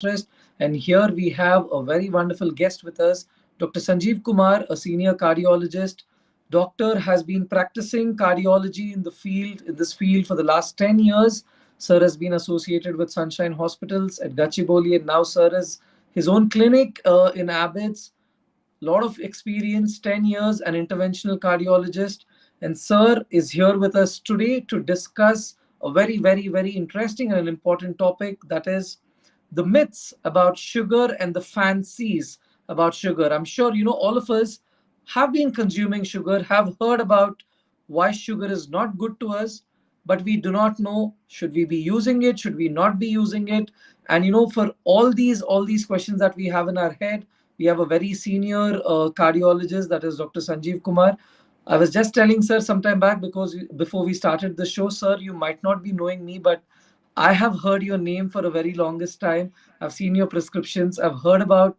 interest. And here we have a very wonderful guest with us, Dr. Sanjeev Kumar, a senior cardiologist. Doctor has been practicing cardiology in this field for the last 10 years. Sir has been associated with Sunshine Hospitals at Gachibowli, and now Sir has his own clinic in Abbots. Lot of experience, 10 years, an interventional cardiologist. And Sir is here with us today to discuss a very, very, very interesting and an important topic, that is the myths about sugar and the fancies about sugar. I'm sure all of us have been consuming sugar, have heard about why sugar is not good to us, but we do not know, should we be using it, should we not be using it? And for all these questions that we have in our head, we have a very senior cardiologist, that is Dr. Sanjeev Kumar. I was just telling Sir sometime back, because before we started the show, Sir, you might not be knowing me, but I have heard your name for a very longest time. I've seen your prescriptions. I've heard about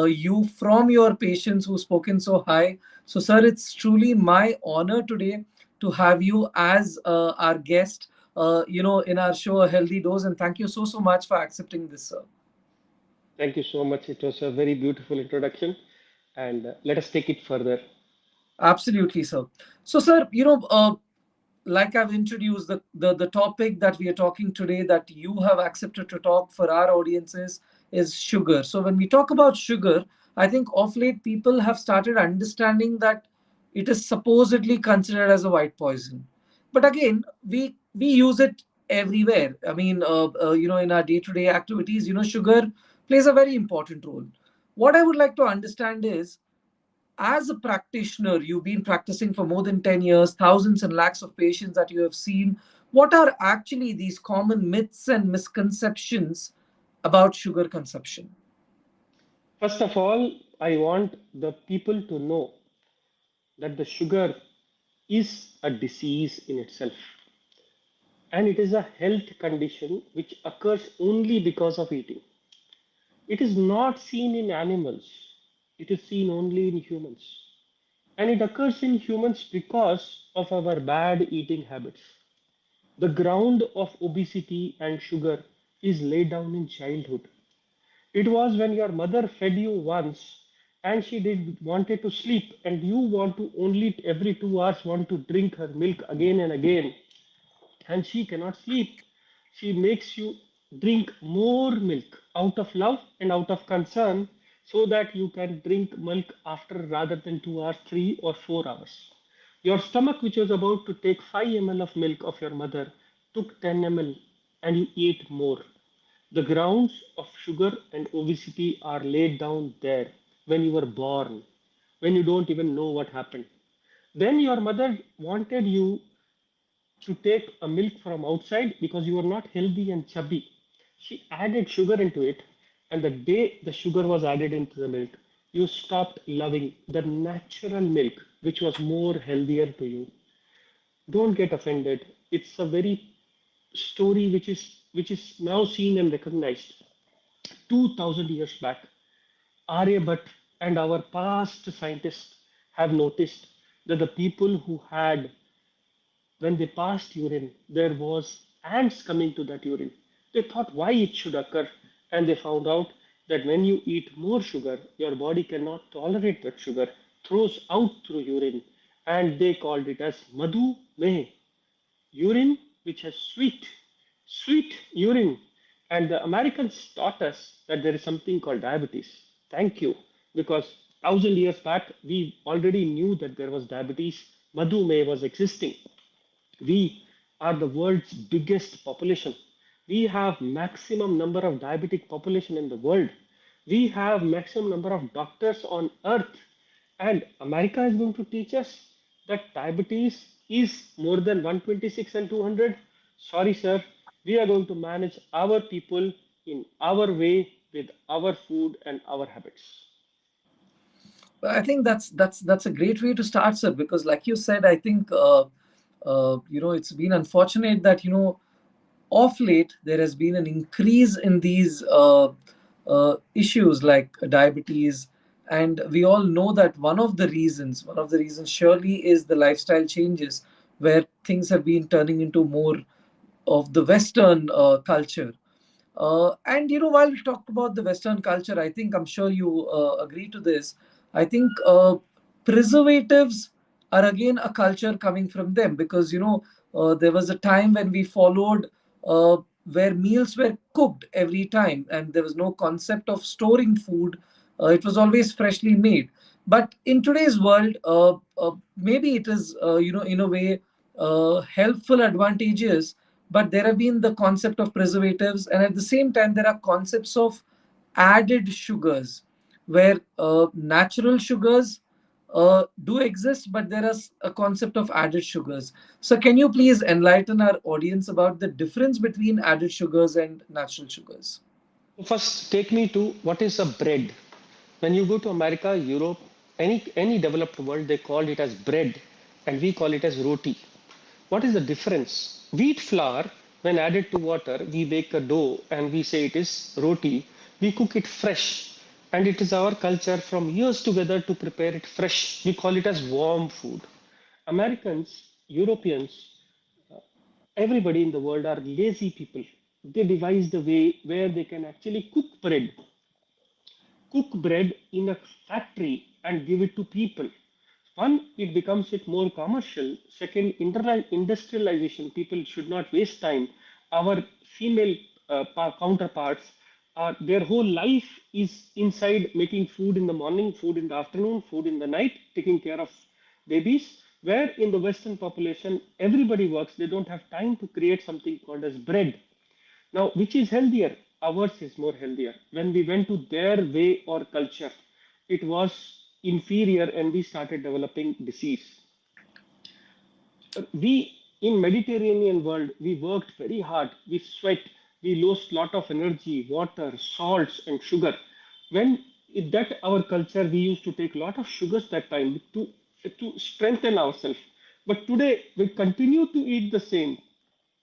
you from your patients who've spoken so high. So, Sir, it's truly my honor today to have you as our guest, in our show, A Healthy Dose. And thank you so, so much for accepting this, sir. Thank you so much. It was a very beautiful introduction, and let us take it further. Absolutely, sir. So, sir, like I've introduced, the topic that we are talking today, that you have accepted to talk for our audiences, is sugar. So when we talk about sugar, I think of late people have started understanding that it is supposedly considered as a white poison. But again, we use it everywhere. I mean, in our day-to-day activities, sugar plays a very important role. What I would like to understand is, as a practitioner, you've been practicing for more than 10 years, thousands and lakhs of patients that you have seen. What are actually these common myths and misconceptions about sugar consumption? First of all, I want the people to know that the sugar is a disease in itself, and it is a health condition which occurs only because of eating. It is not seen in animals, it is seen only in humans. And it occurs in humans because of our bad eating habits. The ground of obesity and sugar is laid down in childhood. It was when your mother fed you once and she did wanted to sleep, and you want to only every 2 hours want to drink her milk again and again, and she cannot sleep. She makes you drink more milk out of love and out of concern, so that you can drink milk after rather than 2 hours, 3 or 4 hours. Your stomach, which was about to take 5 ml of milk of your mother, took 10 ml, and you ate more. The grounds of sugar and obesity are laid down there when you were born, when you don't even know what happened. Then your mother wanted you to take a milk from outside because you were not healthy and chubby. She added sugar into it, and the day the sugar was added into the milk, you stopped loving the natural milk, which was more healthier to you. Don't get offended. It's a very story which is now seen and recognized. 2000 years back, Aryabhat and our past scientists have noticed that the people who had, when they passed urine, there was ants coming to that urine. They thought why it should occur, and they found out that when you eat more sugar, your body cannot tolerate that sugar, throws out through urine, and they called it as madhu meh, urine which has sweet urine. And the Americans taught us that there is something called diabetes. Thank you, because 1000 years back we already knew that there was diabetes. Madhumeh was existing. We are the world's biggest population. We have maximum number of diabetic population in the world. We have maximum number of doctors on earth. And America is going to teach us that diabetes is more than 126 and 200. Sorry, sir. We are going to manage our people in our way with our food and our habits. Well, I think that's a great way to start, sir, because like you said, I think it's been unfortunate that of late there has been an increase in these issues like diabetes. And we all know that one of the reasons surely is the lifestyle changes, where things have been turning into more of the Western culture. And while we talk about the Western culture, I think I'm sure you agree to this. I think preservatives are again a culture coming from them, because there was a time when we followed where meals were cooked every time, and there was no concept of storing food. It was always freshly made. But in today's world, maybe it is in a way helpful advantages, but there have been the concept of preservatives, and at the same time there are concepts of added sugars, where natural sugars do exist, but there is a concept of added sugars. So can you please enlighten our audience about the difference between added sugars and natural sugars? First, take me to what is a bread. When you go to America, Europe, any developed world, they call it as bread, and we call it as roti. What is the difference? Wheat flour, when added to water, we make a dough and we say it is roti. We cook it fresh, and it is our culture from years together to prepare it fresh. We call it as warm food. Americans, Europeans, everybody in the world are lazy people. They devised a way where they can actually cook bread in a factory and give it to people. One, it becomes it more commercial. Second, industrialization. People should not waste time. Our female counterparts, their whole life is inside making food in the morning, food in the afternoon, food in the night, taking care of babies. Where in the Western population, everybody works. They don't have time to create something called as bread. Now, which is healthier? Ours is more healthier. When we went to their way or culture, it was inferior and we started developing disease. We in Mediterranean world, we worked very hard. We sweat. We lost lot of energy, water, salts, and sugar. When in that our culture, we used to take lot of sugars that time to strengthen ourselves. But today we continue to eat the same,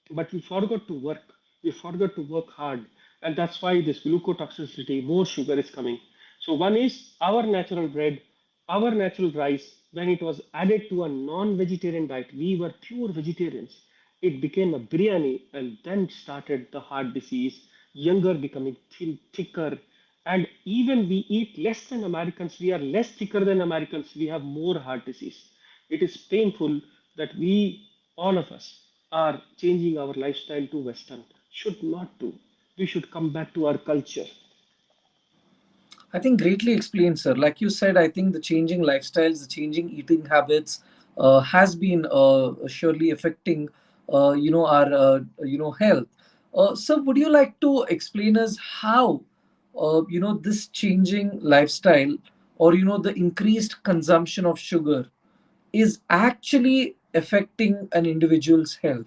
but we forgot to work. We forgot to work hard, and that's why this glucotoxicity, more sugar is coming. So one is our natural bread, our natural rice. When it was added to a non-vegetarian diet, we were pure vegetarians. It became a biryani, and then started the heart disease, younger becoming thin, thicker, and even we eat less than Americans. We are less thicker than Americans. We have more heart disease. It is painful that we, all of us, are changing our lifestyle to Western. Should not do. We should come back to our culture. I think greatly explained, sir. Like you said, I think the changing lifestyles, the changing eating habits has been surely affecting, our, health. So would you like to explain us how, this changing lifestyle, or, the increased consumption of sugar is actually affecting an individual's health?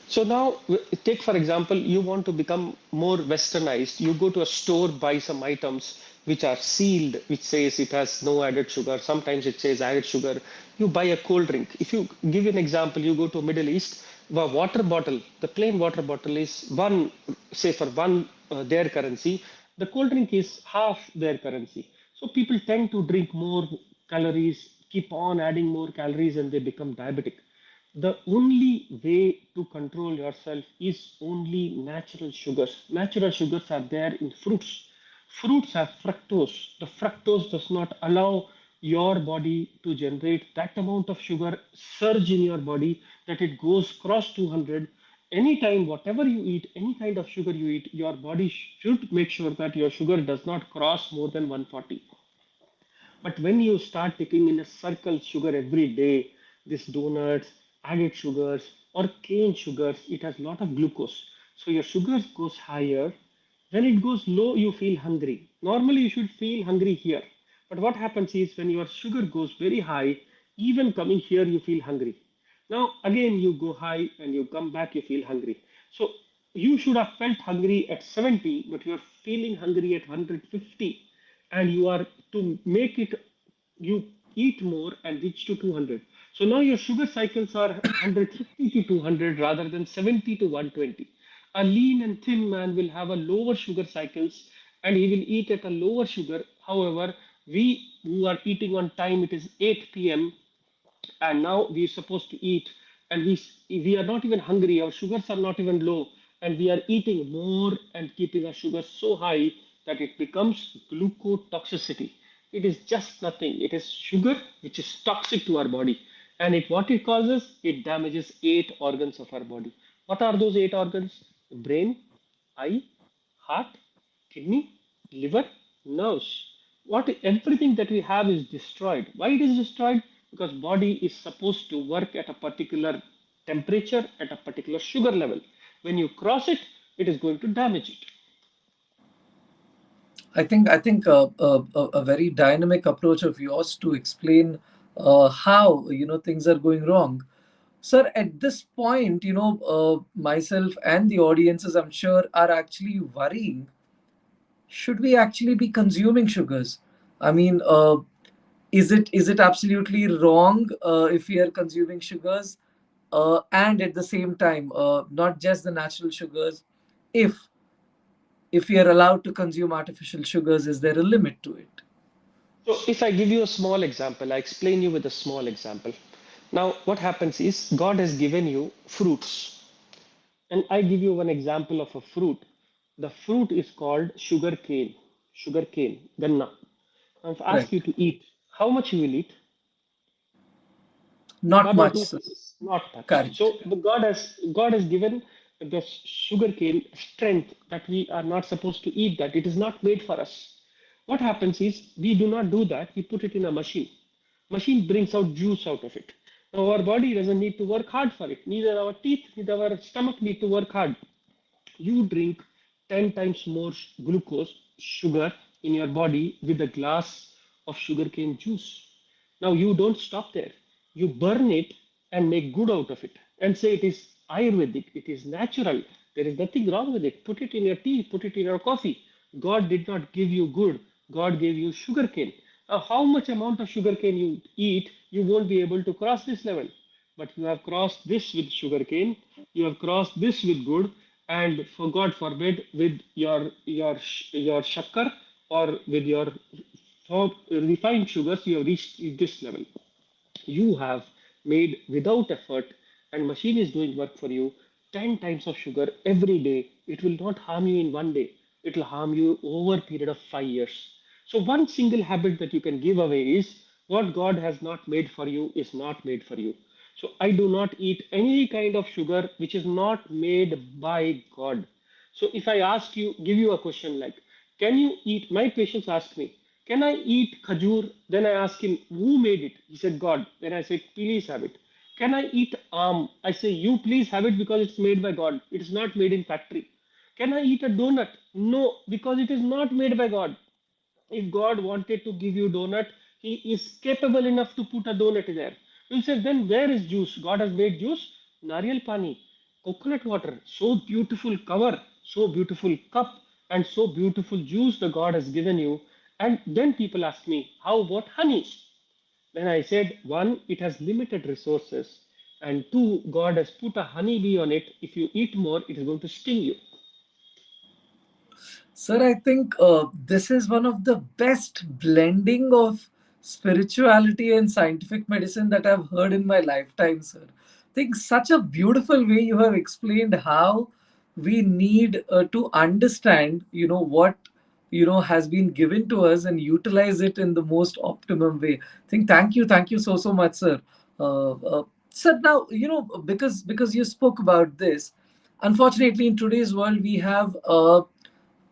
So now, take for example, you want to become more westernized. You go to a store, buy some items which are sealed, which says it has no added sugar. Sometimes it says added sugar. You buy a cold drink. If you give an example, you go to Middle East, the water bottle, the plain water bottle is one, say for one their currency. The cold drink is half their currency. So people tend to drink more calories, keep on adding more calories, and they become diabetic. The only way to control yourself is only natural sugars. Natural sugars are there in fruits. Fruits have fructose. The fructose does not allow your body to generate that amount of sugar surge in your body that it goes cross 200. Anytime, whatever you eat, any kind of sugar you eat, your body should make sure that your sugar does not cross more than 140. But when you start taking in a circle sugar every day, these donuts, added sugars, or cane sugars, it has a lot of glucose. So your sugar goes higher. When it goes low, you feel hungry. Normally, you should feel hungry here. But what happens is when your sugar goes very high, even coming here, you feel hungry. Now, again, you go high and you come back, you feel hungry. So you should have felt hungry at 70, but you're feeling hungry at 150, and you are to make it, you eat more and reach to 200. So now your sugar cycles are 150 to 200 rather than 70 to 120. A lean and thin man will have a lower sugar cycles and he will eat at a lower sugar. However, we who are eating on time, it is 8 p.m. and now we're supposed to eat, and we are not even hungry, our sugars are not even low, and we are eating more and keeping our sugar so high that it becomes glucotoxicity. It is just nothing. It is sugar which is toxic to our body. And what it causes, it damages 8 organs of our body. What are those 8 organs? Brain, eye, heart, kidney, liver, nerves. Everything that we have is destroyed. Why it is destroyed? Because body is supposed to work at a particular temperature, at a particular sugar level. When you cross it, it is going to damage it. I think a very dynamic approach of yours to explain how things are going wrong. Sir, at this point, myself and the audiences, I'm sure, are actually worrying. Should we actually be consuming sugars? I mean, is it absolutely wrong if we are consuming sugars, and at the same time, not just the natural sugars, if if we are allowed to consume artificial sugars, is there a limit to it? So if I give you a small example, I explain you with a small example. Now, what happens is God has given you fruits. And I give you one example of a fruit. The fruit is called sugar cane, ganna. Now, if I ask you Correct. to eat, how much you will eat? Not One or much, two sir. pieces, not much. Correct. So God has given the sugar cane strength that we are not supposed to eat that. It is not made for us. What happens is we do not do that. We put it in a machine. Machine brings out juice out of it. Now our body doesn't need to work hard for it. Neither our teeth, neither our stomach need to work hard. You drink 10 times more glucose, sugar in your body with a glass of sugarcane juice. Now you don't stop there. You burn it and make good out of it and say it is Ayurvedic, it is natural. There is nothing wrong with it. Put it in your tea, put it in your coffee. God did not give you good, God gave you sugarcane. Now, how much amount of sugarcane you eat, you won't be able to cross this level. But you have crossed this with sugarcane, you have crossed this with good, and for God forbid, with your shakkar or with your refined sugars, you have reached this level. You have made without effort, and machine is doing work for you. 10 times of sugar every day. It will not harm you in one day. It will harm you over a period of 5 years. So one single habit that you can give away is what God has not made for you is not made for you. So I do not eat any kind of sugar which is not made by God. So if I ask you, give you a question like, can you eat? My patients ask me, can I eat khajur? Then I ask him, who made it? He said, God. Then I said, please have it. Can I eat I say, you please have it because it's made by God. It is not made in factory. Can I eat a donut? No, because it is not made by God. If God wanted to give you donut, He is capable enough to put a donut there. You say, then where is juice? God has made juice. Nariyal pani, coconut water, so beautiful cover, so beautiful cup, and so beautiful juice the God has given you. And then people ask me, how about honey? Then I said, one, it has limited resources, and two, God has put a honeybee on it. If you eat more, it is going to sting you. Sir, I think this is one of the best blending of spirituality and scientific medicine that I've heard in my lifetime, sir. I think such a beautiful way you have explained how we need to understand, what has been given to us and utilize it in the most optimum way. I think thank you so much, sir. Sir, now because you spoke about this. Unfortunately, in today's world, we have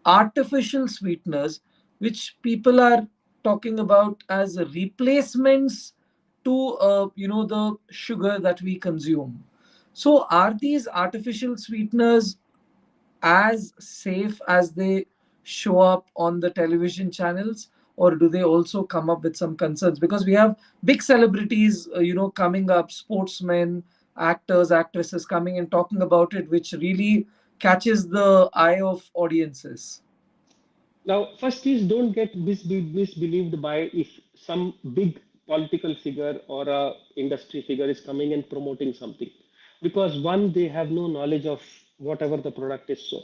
artificial sweeteners, which people are talking about as replacements to the sugar that we consume. So, are these artificial sweeteners as safe as they show up on the television channels, or do they also come up with some concerns? Because we have big celebrities, coming up, sportsmen, actors, actresses coming and talking about it, which really catches the eye of audiences. Now, first is don't get misbelieved by if some big political figure or a industry figure is coming and promoting something, because one, they have no knowledge of whatever the product is, so,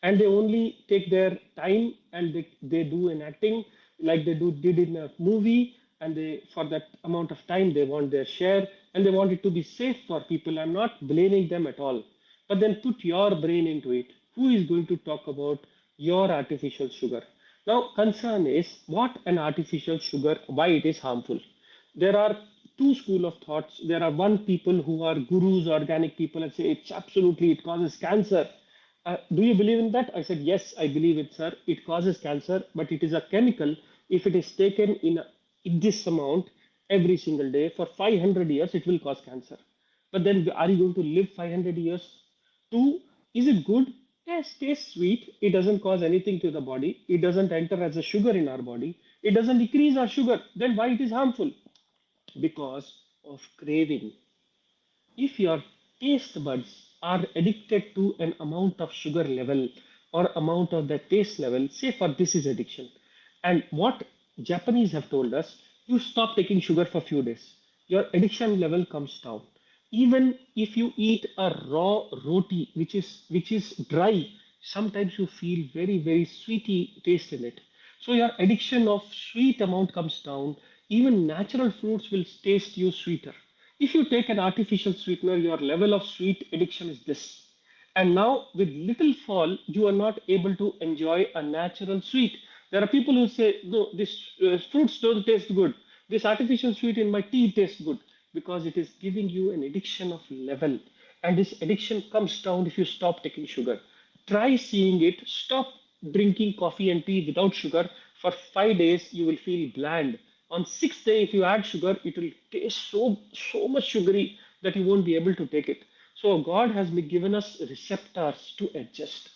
and they only take their time and they do an acting like did in a movie, and they, for that amount of time, they want their share and they want it to be safe for people. I'm not blaming them at all. But then put your brain into it. Who is going to talk about your artificial sugar? Now, concern is what an artificial sugar, why it is harmful. There are two school of thoughts. There are one people who are gurus, organic people, and say it's absolutely it causes cancer. Do you believe in that? I said yes, I believe it, sir. It causes cancer, but it is a chemical. If it is taken in this amount every single day for 500 years, it will cause cancer. But then, are you going to live 500 years? Two, is it good? Yes, tastes sweet. It doesn't cause anything to the body. It doesn't enter as a sugar in our body. It doesn't decrease our sugar. Then why it is harmful? Because of craving. If your taste buds are addicted to an amount of sugar level or amount of the taste level, say for this is addiction. And what Japanese have told us, you stop taking sugar for a few days. Your addiction level comes down. Even if you eat a raw roti, which is dry, sometimes you feel very sweety taste in it. So your addiction of sweet amount comes down. Even natural fruits will taste you sweeter. If you take an artificial sweetener, your level of sweet addiction is this. And now, with little fall, you are not able to enjoy a natural sweet. There are people who say, no, this fruits don't taste good. This artificial sweet in my tea tastes good because it is giving you an addiction of level. And this addiction comes down if you stop taking sugar. Try seeing it. Stop drinking coffee and tea without sugar. For 5 days, you will feel bland. On sixth day, if you add sugar, it will taste so much sugary that you won't be able to take it. So God has given us receptors to adjust.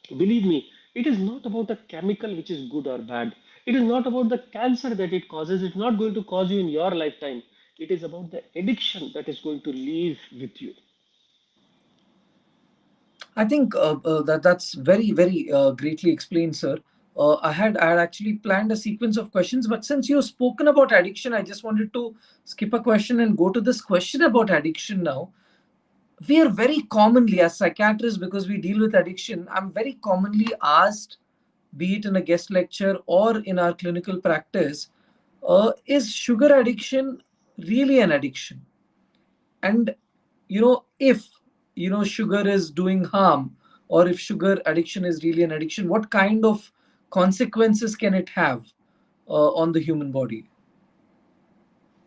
Believe me, it is not about the chemical which is good or bad. It is not about the cancer that it causes. It's not going to cause you in your lifetime. It is about the addiction that is going to live with you. I think that's very greatly explained, sir. I had actually planned a sequence of questions, but since you've spoken about addiction, I just wanted to skip a question and go to this question about addiction now. We are very commonly, as psychiatrists, because we deal with addiction, I'm very commonly asked, be it in a guest lecture or in our clinical practice, is sugar addiction really an addiction? And if sugar is doing harm, or if sugar addiction is really an addiction, what kind of consequences can it have on the human body?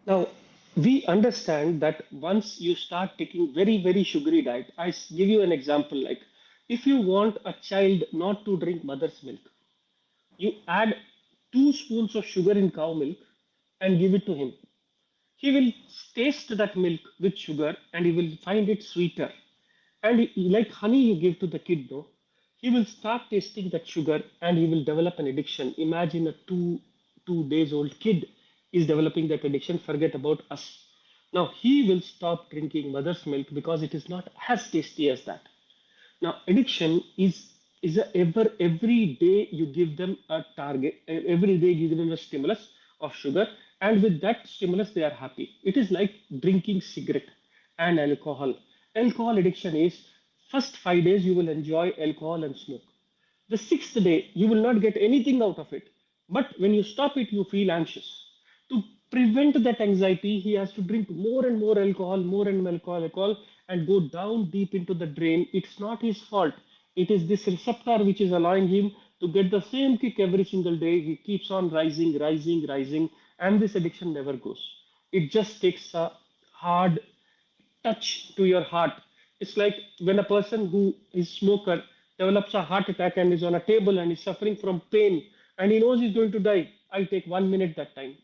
Now, we understand that once you start taking very sugary diet, give you an example like if you want a child not to drink mother's milk, you add 2 spoons of sugar in cow milk and give it to him. He will taste that milk with sugar and he will find it sweeter. And like honey you give to the kid, no, he will start tasting that sugar and he will develop an addiction. Imagine a two days old kid is developing that addiction. Forget about us. Now he will stop drinking mother's milk because it is not as tasty as that. Now, addiction is a every day you give them a target, every day you give them a stimulus of sugar, and with that stimulus they are happy. It is like drinking cigarette and alcohol. Alcohol addiction is first 5 days you will enjoy alcohol and smoke. The sixth day, you will not get anything out of it. But when you stop it, you feel anxious. To prevent that anxiety, he has to drink more and more alcohol, alcohol, and go down deep into the drain. It's not his fault. It is this receptor which is allowing him to get the same kick every single day. He keeps on rising, and this addiction never goes. It just takes a hard touch to your heart. It's like when a person who is smoker develops a heart attack and is on a table and is suffering from pain and he knows he's going to die. I'll take 1 minute that time.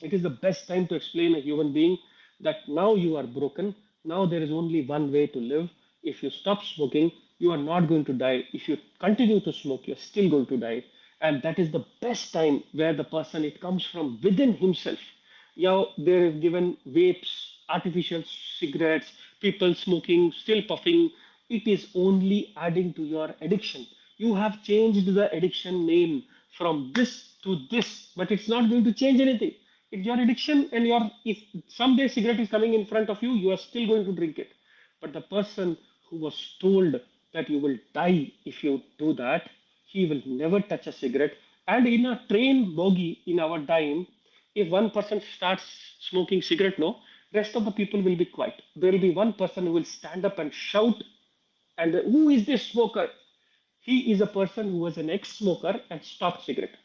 It is the best time to explain a human being that now you are broken. Now there is only one way to live. If you stop smoking, you are not going to die. If you continue to smoke, you're still going to die. And that is the best time where the person, it comes from within himself. They've given vapes, artificial cigarettes, people smoking, still puffing. It is only adding to your addiction. You have changed the addiction name from this to this, but it's not going to change anything. It's your addiction, and if someday cigarette is coming in front of you, you are still going to drink it. But the person who was told that you will die if you do that, he will never touch a cigarette. And in a train bogie in our time, if one person starts smoking cigarette, no, rest of the people will be quiet. There will be one person who will stand up and shout, And who is this smoker? He is a person who was an ex-smoker and stopped cigarette.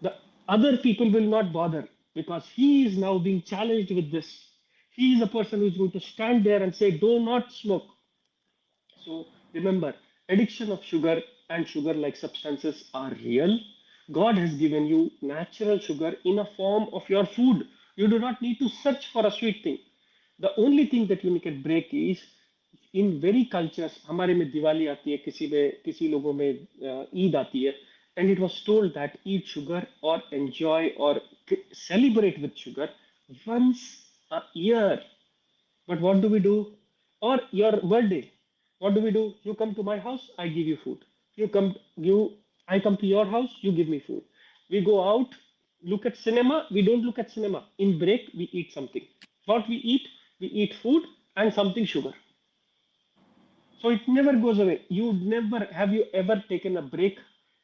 The other people will not bother because he is now being challenged with this. He is a person who is going to stand there and say, do not smoke. So remember, addiction of sugar and sugar-like substances are real. God has given you natural sugar in a form of your food. You do not need to search for a sweet thing. The only thing that you can break is in very cultures. हमारे में दिवाली आती है, किसी लोगों में ईद आती है, and it was told that eat sugar or enjoy or celebrate with sugar once a year. But what do we do? Or your birthday. What do we do? You come to my house, I give you food. I come to your house, you give me food. We go out, look at cinema. We don't look at cinema. In break, we eat something. What we eat food and something sugar. So it never goes away. Have you ever taken a break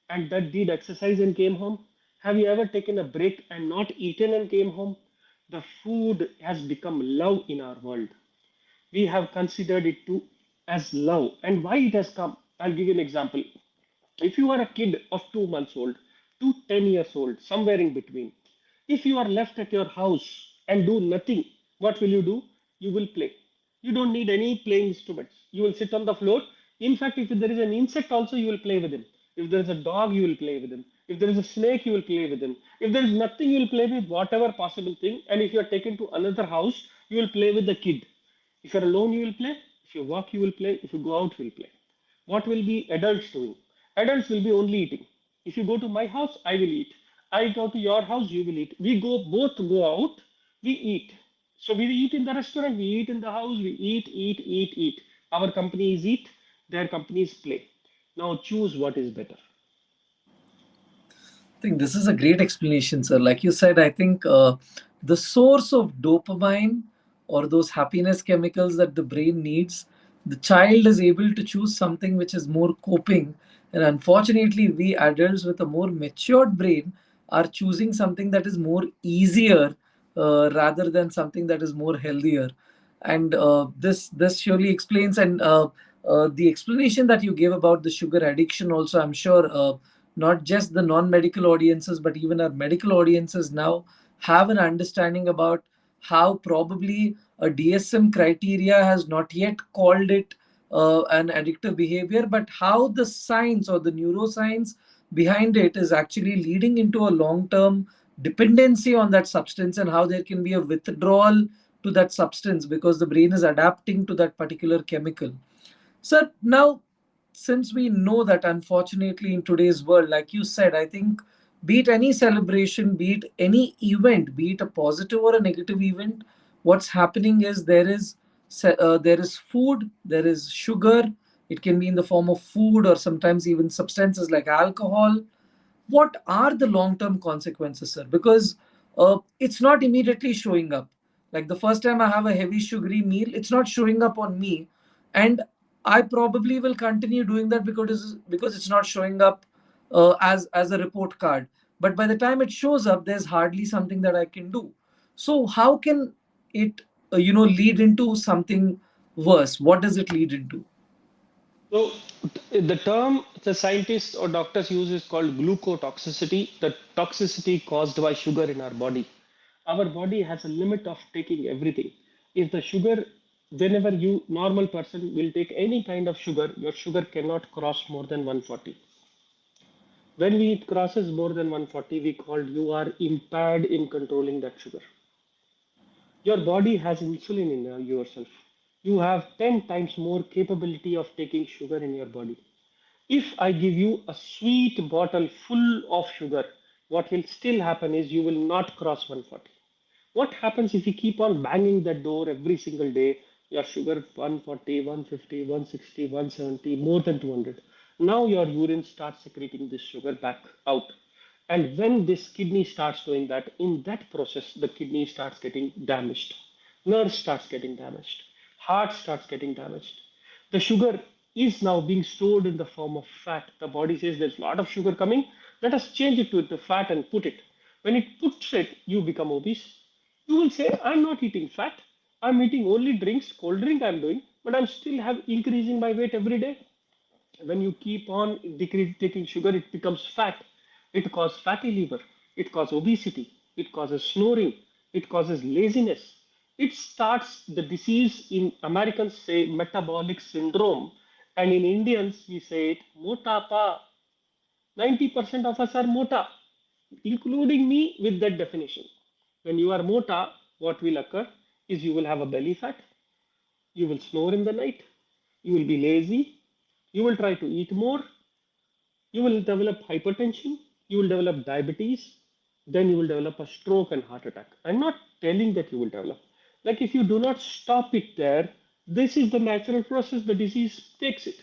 and that did exercise and came home? Have you ever taken a break and not eaten and came home? The food has become love in our world. We have considered it to as love. And why it has come? I'll give you an example. If you are a kid of 2 months old to 10 years old, somewhere in between, if you are left at your house and do nothing, what will you do? You will play. You don't need any playing instruments. You will sit on the floor. In fact, if there is an insect also, you will play with him. If there is a dog, you will play with him. If there is a snake, you will play with him. If there is nothing, you will play with whatever possible thing. And if you are taken to another house, you will play with the kid. If you're alone, you will play. If you walk, you will play. If you go out, you will play. What will be adults doing? Adults will be only eating. If you go to my house, I will eat. I go to your house, you will eat. We both go out, we eat. So we eat in the restaurant, we eat in the house, we eat. Our company is eat, their company is play. Now choose what is better. I think this is a great explanation, sir. Like you said, I think the source of dopamine or those happiness chemicals that the brain needs, the child is able to choose something which is more coping. And unfortunately, we adults with a more matured brain are choosing something that is more easier rather than something that is more healthier. And this surely explains. And the explanation that you gave about the sugar addiction also, I'm sure. Not just the non-medical audiences but even our medical audiences now have an understanding about how probably a DSM criteria has not yet called it an addictive behavior, but how the science or the neuroscience behind it is actually leading into a long-term dependency on that substance, and how there can be a withdrawal to that substance because the brain is adapting to that particular chemical. So now, since we know that unfortunately in today's world, like you said, I think be it any celebration, be it any event, be it a positive or a negative event, what's happening is there is food, there is sugar. It can be in the form of food or sometimes even substances like alcohol. What are the long term consequences, sir? Because it's not immediately showing up. Like the first time I have a heavy sugary meal, it's not showing up on me, and I probably will continue doing that because it's not showing up as a report card. But by the time it shows up, there's hardly something that I can do. So how can it lead into something worse? What does it lead into? So the term the scientists or doctors use is called glucotoxicity, the toxicity caused by sugar in our body. Our body has a limit of taking everything. If the sugar, whenever you normal person will take any kind of sugar, your sugar cannot cross more than 140. When it crosses more than 140, we call you are impaired in controlling that sugar. Your body has insulin in yourself. You have 10 times more capability of taking sugar in your body. If I give you a sweet bottle full of sugar, what will still happen is you will not cross 140. What happens if you keep on banging that door every single day? Your sugar 140, 150, 160, 170, more than 200. Now your urine starts secreting this sugar back out. And when this kidney starts doing that, in that process, the kidney starts getting damaged. Nerve starts getting damaged. Heart starts getting damaged. The sugar is now being stored in the form of fat. The body says there's a lot of sugar coming. Let us change it to the fat and put it. When it puts it, you become obese. You will say, I'm not eating fat. I'm eating only drinks, cold drink I'm doing. but I'm still have increasing my weight every day. When you keep on taking sugar, it becomes fat. It causes fatty liver. It causes obesity. It causes snoring. It causes laziness. It starts the disease. In Americans say metabolic syndrome, and in Indians we say it motapa. 90% of us are mota, including me with that definition. When you are mota, what will occur is you will have a belly fat, you will snore in the night, you will be lazy, you will try to eat more, you will develop hypertension, you will develop diabetes, then you will develop a stroke and heart attack. I'm not telling that you will develop. Like if you do not stop it there, this is the natural process, the disease takes it.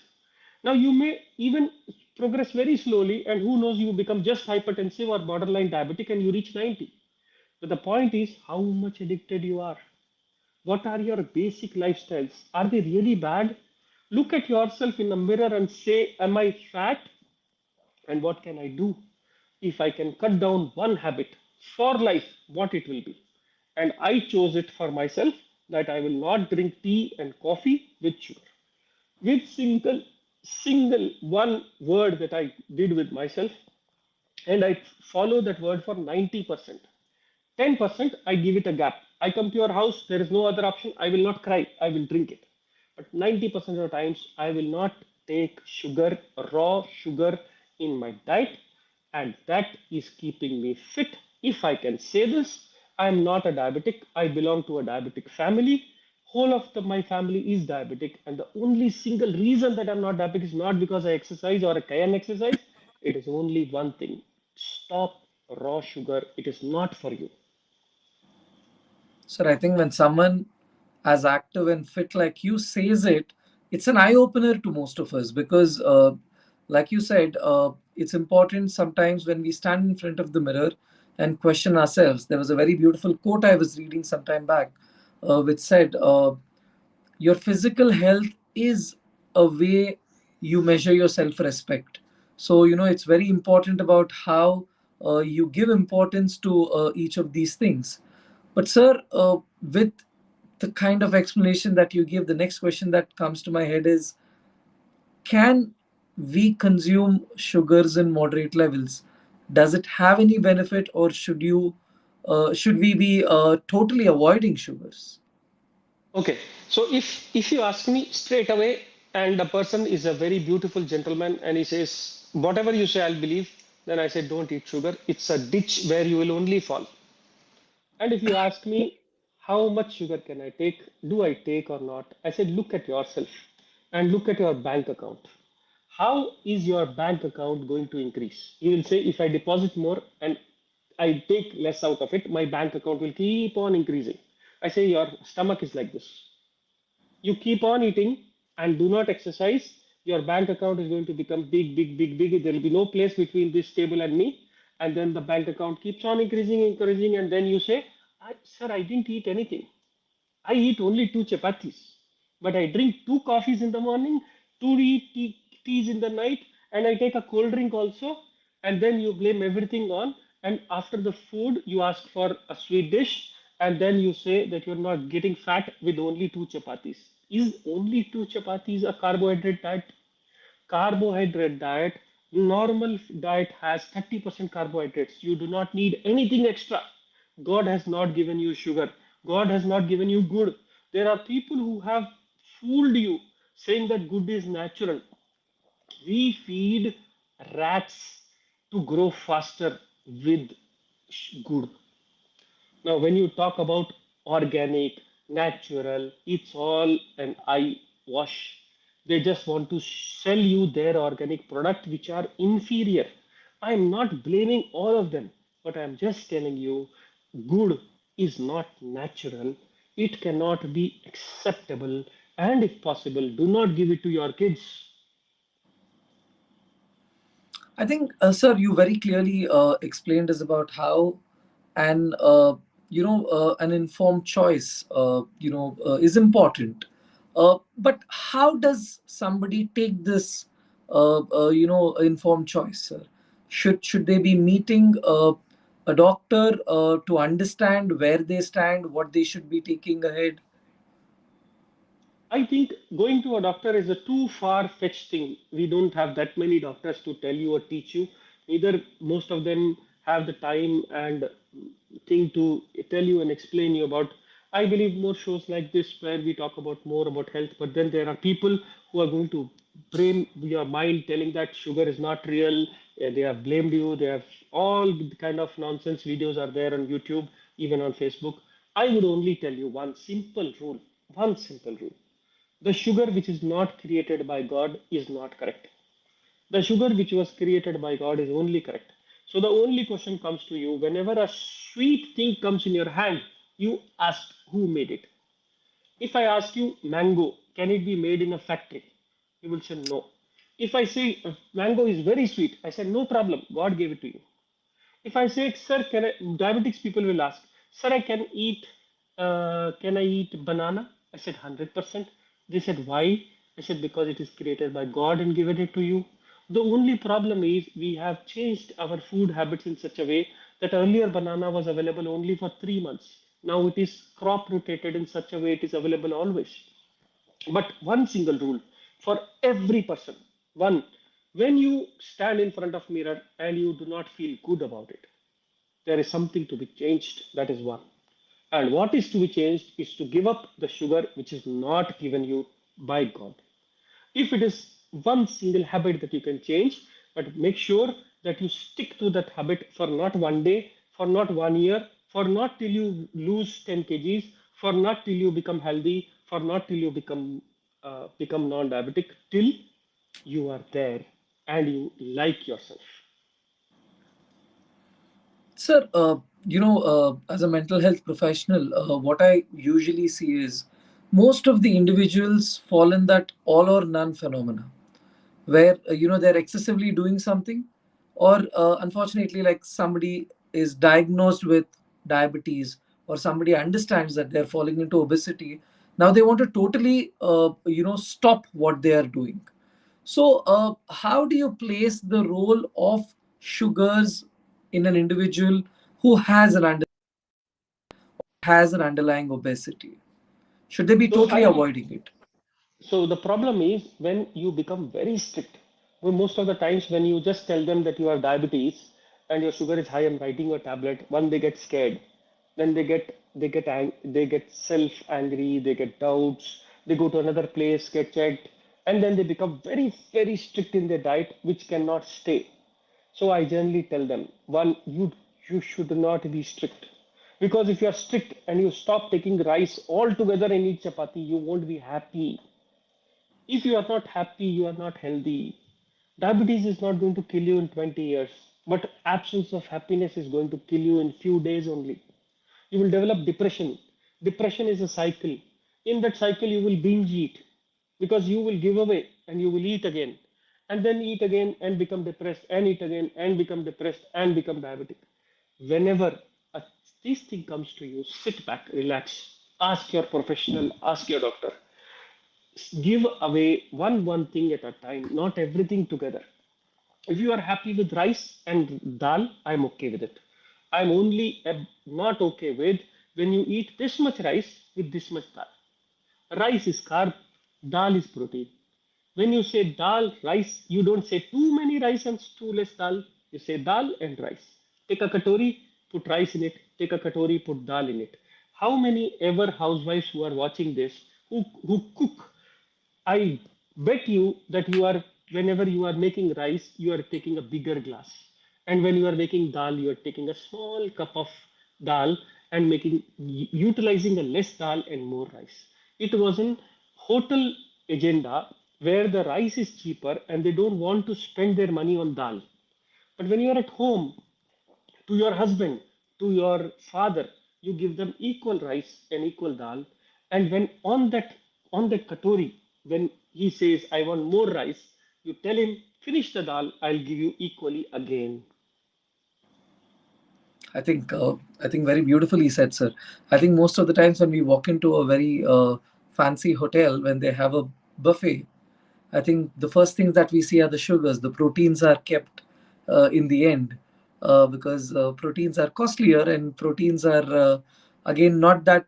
Now you may even progress very slowly, and who knows, you become just hypertensive or borderline diabetic and you reach 90. But the point is how much addicted you are. What are your basic lifestyles? Are they really bad? Look at yourself in the mirror and say, am I fat? And what can I do? If I can cut down one habit for life, what it will be? And I chose it for myself that I will not drink tea and coffee with sugar. With single one word that I did with myself, and I follow that word for 90%. 10% I give it a gap. I come to your house, there is no other option. I will not cry, I will drink it. But 90% of the times, I will not take sugar, raw sugar in my diet, and that is keeping me fit. If I can say this, I am not a diabetic. I belong to a diabetic family. Whole of my family is diabetic, and the only single reason that I'm not diabetic is not because I exercise or I can exercise. It is only one thing: stop raw sugar. It is not for you. Sir, I think when someone as active and fit like you says it, it's an eye opener to most of us because, like you said, it's important sometimes when we stand in front of the mirror and question ourselves. There was a very beautiful quote I was reading some time back, which said, your physical health is a way you measure your self respect. So, it's very important about how you give importance to each of these things. But, sir, with the kind of explanation that you give, the next question that comes to my head is, can we consume sugars in moderate levels? Does it have any benefit, or should we be totally avoiding sugars? Okay, so if you ask me straight away, and the person is a very beautiful gentleman, and he says whatever you say, I'll believe. Then I say don't eat sugar. It's a ditch where you will only fall. And if you ask me how much sugar can I take, do I take or not? I said look at yourself and look at your bank account. How is your bank account going to increase? You will say if I deposit more and I take less out of it, my bank account will keep on increasing. I say your stomach is like this. You keep on eating and do not exercise, your bank account is going to become big, big, big, big. There will be no place between this table and me. And then the bank account keeps on increasing, increasing. And then you say, Sir, I didn't eat anything. I eat only two chapatis. But I drink two coffees in the morning, teas in the night, and I take a cold drink also. And then you blame everything on. And after the food, you ask for a sweet dish. And then you say that you're not getting fat with only two chapatis. Is only two chapatis a carbohydrate diet? Carbohydrate diet, normal diet has 30% carbohydrates. You do not need anything extra. God has not given you sugar. God has not given you good. There are people who have fooled you saying that good is natural. We feed rats to grow faster with good. Now, when you talk about organic, natural, it's all an eye wash. They just want to sell you their organic product, which are inferior. I'm not blaming all of them, but I'm just telling you good is not natural. It cannot be acceptable. And if possible, do not give it to your kids. I think, sir, you very clearly explained us about how an informed choice, is important. But how does somebody take this, informed choice, sir? Should they be meeting a doctor to understand where they stand, what they should be taking ahead? I think going to a doctor is a too far-fetched thing. We don't have that many doctors to tell you or teach you. Neither most of them have the time and thing to tell you and explain you about. I believe more shows like this where we talk about more about health, but then there are people who are going to brain your mind telling that sugar is not real. They have blamed you. They have all the kind of nonsense videos are there on YouTube, even on Facebook. I would only tell you one simple rule. One simple rule: the sugar which is not created by God is not correct. The sugar which was created by God is only correct. So the only question comes to you whenever a sweet thing comes in your hand, you ask who made it. If I ask you mango, can it be made in a factory? You will say no. If I say mango is very sweet, I say no problem, God gave it to you. If I say, sir, diabetics people will ask, sir, can I eat banana? I said 100%. They said, why? I said, because it is created by God and given it to you. The only problem is we have changed our food habits in such a way that earlier banana was available only for 3 months. Now it is crop rotated in such a way it is available always. But one single rule for every person. One, when you stand in front of mirror and you do not feel good about it, there is something to be changed. That is one. And what is to be changed is to give up the sugar which is not given you by God. If it is one single habit that you can change, but make sure that you stick to that habit for not one day, for not 1 year, for not till you lose 10 kgs, for not till you become healthy, for not till you become non-diabetic, till you are there and you like yourself. Sir, as a mental health professional, what I usually see is most of the individuals fall in that all or none phenomena, where they're excessively doing something, or unfortunately, like somebody is diagnosed with diabetes, or somebody understands that they're falling into obesity. Now they want to totally, stop what they are doing. So, how do you place the role of sugars in an individual who has an underlying obesity? Should they be So totally I avoiding it? So the problem is when you become very strict. Well, most of the times when you just tell them that you have diabetes and your sugar is high, I'm writing you a tablet. One, they get scared. Then they get self angry. They get doubts. They go to another place, get checked, and then they become very strict in their diet, which cannot stay. So I generally tell them, one, you should not be strict. Because if you are strict and you stop taking rice altogether and eat chapati, you won't be happy. If you are not happy, you are not healthy. Diabetes is not going to kill you in 20 years, but absence of happiness is going to kill you in few days only. You will develop depression. Depression is a cycle. In that cycle, you will binge eat because you will give away and you will eat again and then eat again and become depressed and eat again and become depressed and become diabetic. Whenever a, this thing comes to you, sit back, relax, ask your professional, ask your doctor, give away one thing at a time, not everything together. If you are happy with rice and dal, I'm okay with it. I'm only not okay with when you eat this much rice with this much dal. Rice is carb, dal is protein. When you say dal, rice, you don't say too many rice and too less dal. You say dal and rice. Take a katori, put rice in it. Take a katori, put dal in it. How many ever housewives who are watching this, who cook, I bet you that whenever you are making rice, you are taking a bigger glass. And when you are making dal, you are taking a small cup of dal and utilizing a less dal and more rice. It was an hotel agenda where the rice is cheaper and they don't want to spend their money on dal. But when you are at home, to your husband, to your father, you give them equal rice and equal dal. And when on that katori, when he says, I want more rice, you tell him, finish the dal, I'll give you equally again. I think very beautifully said, sir. I think most of the times when we walk into a very fancy hotel, when they have a buffet, I think the first things that we see are the sugars. The proteins are kept in the end, because proteins are costlier, and proteins are again not that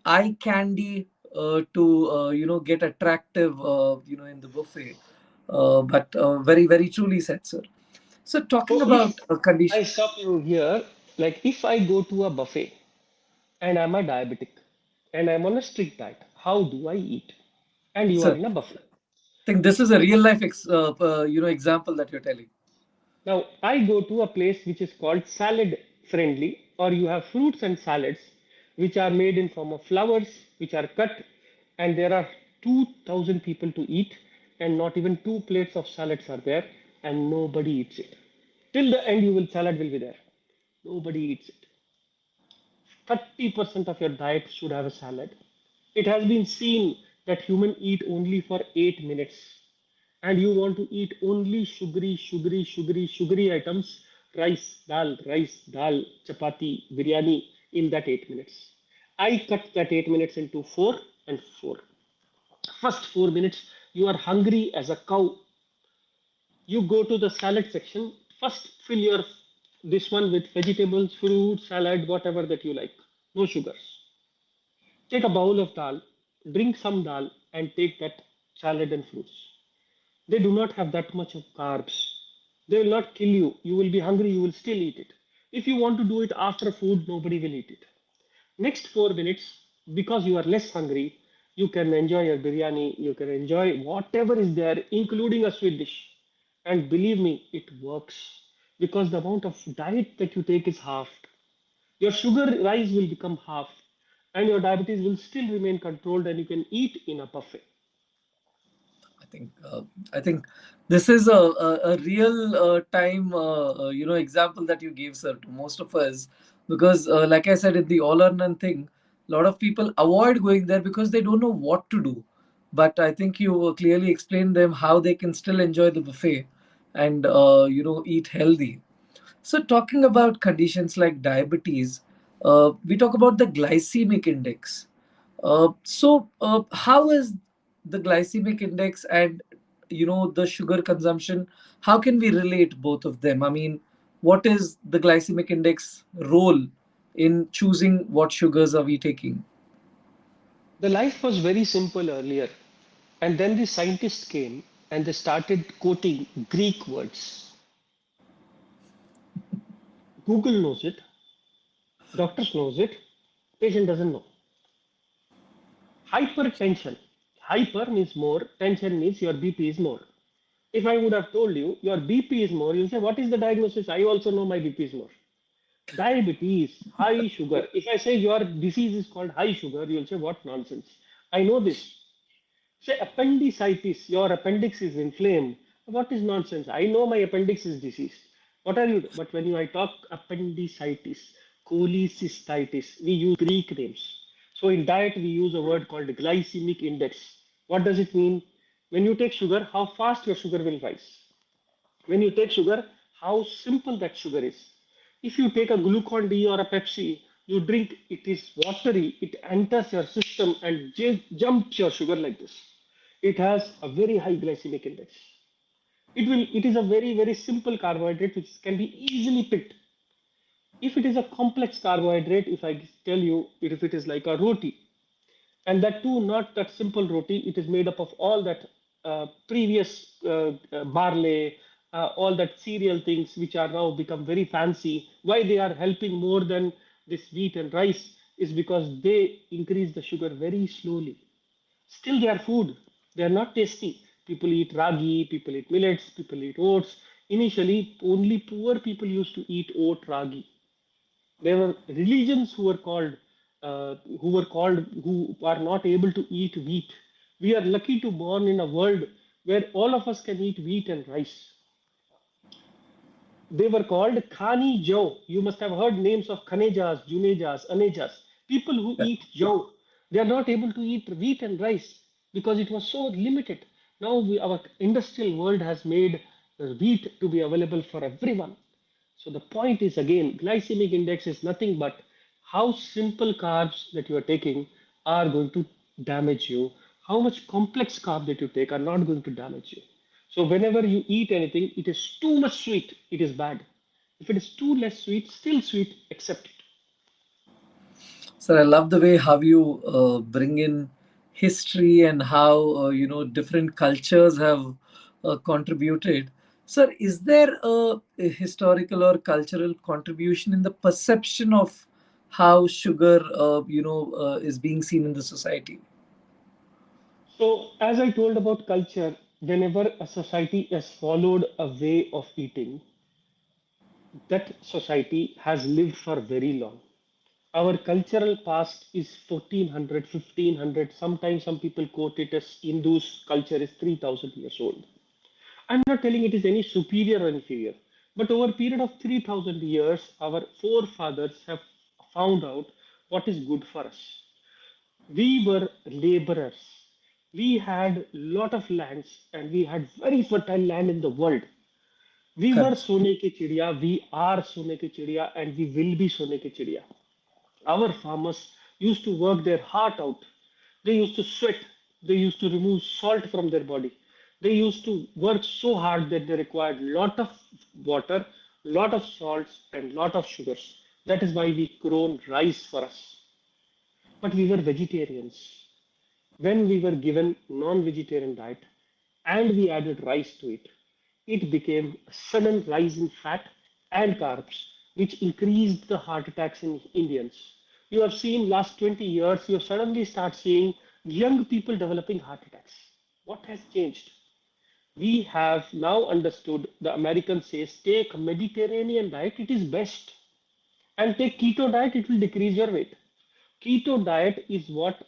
eye candy to get attractive in the buffet. But very very truly said, sir. So talking So if about a condition. I stop you here, like if I go to a buffet and I'm a diabetic and I'm on a strict diet, how do I eat? And you are Sir, in a buffet. I think this is a real life example that you're telling. Now I go to a place which is called salad friendly, or you have fruits and salads which are made in form of flowers, which are cut, and there are 2,000 people to eat, and not even two plates of salads are there, and nobody eats it. Till the end, salad will be there. Nobody eats it. 30% of your diet should have a salad. It has been seen that humans eat only for 8 minutes. And you want to eat only sugary items, rice, dal, chapati, biryani in that 8 minutes. I cut that 8 minutes into 4 and 4. First 4 minutes, you are hungry as a cow. You go to the salad section. First, fill your this one with vegetables, fruit, salad, whatever that you like. No sugars. Take a bowl of dal, drink some dal, and take that salad and fruits. They do not have that much of carbs. They will not kill you. You will be hungry, you will still eat it. If you want to do it after food, nobody will eat it. Next 4 minutes, because you are less hungry, you can enjoy your biryani, you can enjoy whatever is there, including a sweet dish. And believe me, it works because the amount of diet that you take is halved. Your sugar rise will become half, and your diabetes will still remain controlled, and you can eat in a buffet. I think this is a real time example that you gave, sir, to most of us, because like I said, in the all or none thing, a lot of people avoid going there because they don't know what to do. But I think you clearly explained them how they can still enjoy the buffet and eat healthy. So, talking about conditions like diabetes, we talk about the glycemic index. How is the glycemic index and the sugar consumption? How can we relate both of them? I mean, what is the glycemic index role in choosing what sugars are we taking? The life was very simple earlier, and then the scientists came and they started quoting Greek words. Google knows it, doctors knows it, patient doesn't know. Hypertension. Hyper means more, tension means your BP is more. If I would have told you your BP is more, you'll say, what is the diagnosis? I also know my BP is more. Diabetes, high sugar. If I say your disease is called high sugar, you'll say, what nonsense. I know this. Say appendicitis, your appendix is inflamed. What is nonsense? I know my appendix is diseased. What are you? But when I talk appendicitis, cholecystitis, we use Greek names. So in diet, we use a word called glycemic index. What does it mean? When you take sugar, how fast your sugar will rise. When you take sugar, how simple that sugar is. If you take a glucon D or a Pepsi, you drink, it is watery, it enters your system and jumps your sugar like this. It has a very high glycemic index. It is a very simple carbohydrate which can be easily picked. If it is a complex carbohydrate, if I tell you, if it is like a roti, and that too not that simple roti, it is made up of all that previous barley, all that cereal things which are now become very fancy. Why they are helping more than this wheat and rice is because they increase the sugar very slowly. Still they are food, they are not tasty. People eat ragi, people eat millets, people eat oats. Initially only poor people used to eat oat ragi. There were religions who are not able to eat wheat. We are lucky to born in a world where all of us can eat wheat and rice. They were called Khani Joe. You must have heard names of Khanejas, Junejas, Anejas. People who eat Joe. They are not able to eat wheat and rice because it was so limited. Now our industrial world has made wheat to be available for everyone. So the point is again, glycemic index is nothing but how simple carbs that you are taking are going to damage you. How much complex carb that you take are not going to damage you. So whenever you eat anything, it is too much sweet, it is bad. If it is too less sweet, still sweet, accept it. Sir, I love the way how you bring in history and how different cultures have contributed. Sir, is there a historical or cultural contribution in the perception of how sugar is being seen in the society? So, as I told about culture, whenever a society has followed a way of eating, that society has lived for very long. Our cultural past is 1400, 1500. Sometimes some people quote it as Hindus' culture is 3000 years old. I'm not telling it is any superior or inferior, but over a period of 3000 years, our forefathers have found out what is good for us. We were laborers. We had lot of lands and we had very fertile land in the world. We were Correct. Sone ki Chidiya, we are Sone ki Chidiya, and we will be Sone ki Chidiya. Our farmers used to work their heart out. They used to sweat. They used to remove salt from their body. They used to work so hard that they required lot of water, lot of salts, and lot of sugars. That is why we grown rice for us. But we were vegetarians. When we were given non-vegetarian diet and we added rice to it, it became a sudden rise in fat and carbs, which increased the heart attacks in Indians. You have seen last 20 years, you suddenly start seeing young people developing heart attacks. What has changed? We have now understood the American says take Mediterranean diet, it is best. And take keto diet, it will decrease your weight. Keto diet is what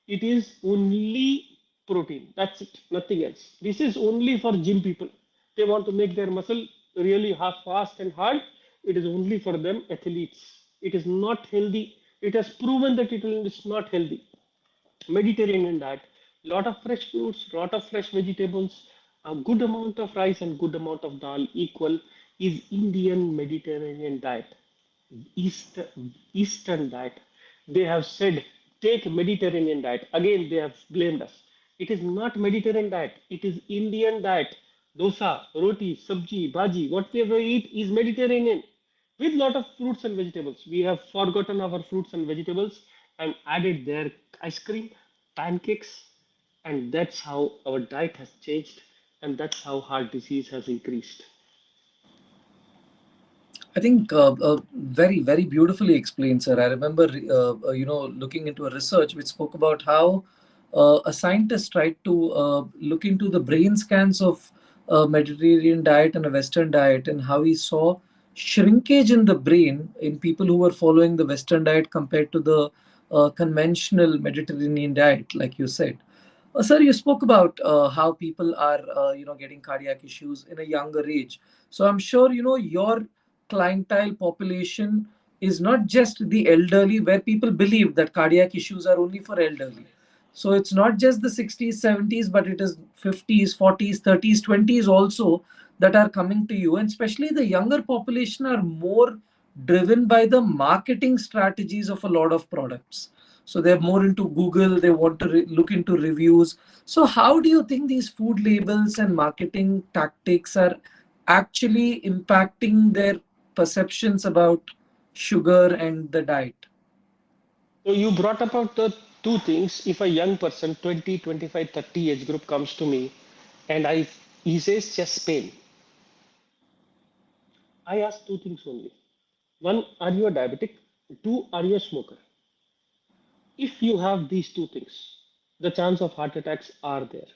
it is only protein. That's it, nothing else. This is only for gym people. They want to make their muscle really fast and hard. It is only for them athletes. It is not healthy. It has proven that is not healthy. Mediterranean diet, lot of fresh fruits, lot of fresh vegetables, a good amount of rice and good amount of dal equal is Indian Mediterranean diet. East, Eastern diet. They have said, take Mediterranean diet. Again, they have blamed us. It is not Mediterranean diet. It is Indian diet. Dosa, roti, sabji, bhaji, whatever we eat is Mediterranean with lot of fruits and vegetables. We have forgotten our fruits and vegetables and added their ice cream, pancakes, and that's how our diet has changed, and that's how heart disease has increased. I think very, very beautifully explained, sir. I remember, looking into a research which spoke about how a scientist tried to look into the brain scans of a Mediterranean diet and a Western diet, and how he saw shrinkage in the brain in people who were following the Western diet compared to the conventional Mediterranean diet, like you said. Sir, you spoke about how people are, getting cardiac issues in a younger age. So I'm sure your clientele population is not just the elderly, where people believe that cardiac issues are only for elderly. So it's not just the 60s, 70s, but it is 50s, 40s, 30s, 20s also that are coming to you. And especially the younger population are more driven by the marketing strategies of a lot of products. So they're more into Google, they want to look into reviews. So how do you think these food labels and marketing tactics are actually impacting their perceptions about sugar and the diet? So you brought about the two things. If a young person, 20, 25, 30 age group comes to me and he says chest pain, I ask two things only. One, are you a diabetic? Two, are you a smoker? If you have these two things, the chance of heart attacks are there.